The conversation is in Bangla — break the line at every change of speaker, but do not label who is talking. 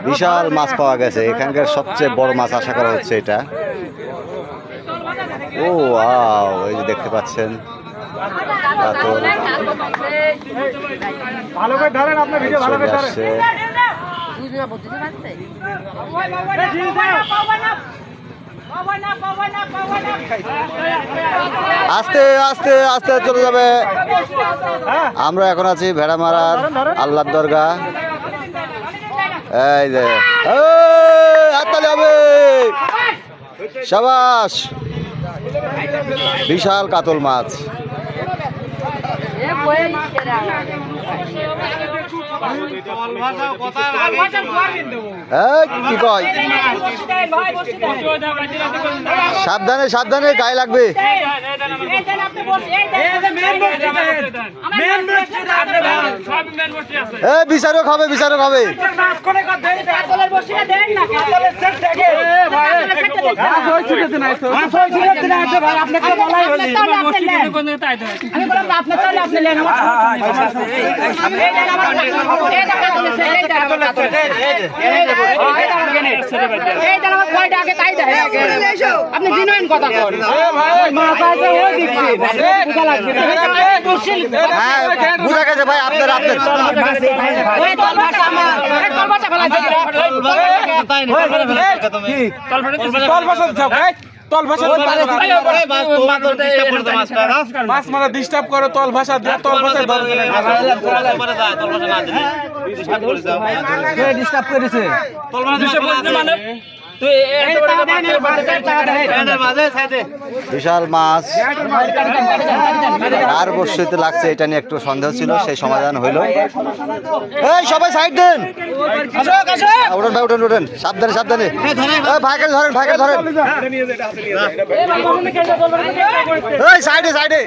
বিশাল মাছ পাওয়া গেছে, এখানকার সবচেয়ে বড় মাছ আশা করা হচ্ছে এটা। ও ওয়াও, এই যে দেখতে পাচ্ছেন কাতল
ভালো করে ধরেন, আপনার ভিডিও ভালো করে ধরেন।
আসছে। আস্তে আস্তে আস্তে চলে যাবে। আমরা এখন আছি ভেড়ামারার আল্লাহর দরগা। এই যে হাততালি হবে, শাবাশ, বিশাল কাতল মাছ। কি কয়, সাবধানে সাবধানে, গায়ে লাগবে। বিচারক হবে, বিচারক হবে।
আপনি জিনুইন কথা বলেন।
বুঝা গেছে ভাই, আপনার আপনার
মাছ মারা ডিস্টার্ব করো, তল ভাষা তল ভাষায় ডিস্টার্ব করেছে।
বিশাল মাছ আর বর্ষিতে লাগছে, এটা নিয়ে একটু সন্দেহ ছিল, সেই সমাধান হইল। এই সবাই সাইড দেন, উঠেন ভাই, উঠেন উঠেন, সাবধানে সাবধানে। ভাইকে ধরেন, ভাইকে ধরেন, সাইডে সাইডে।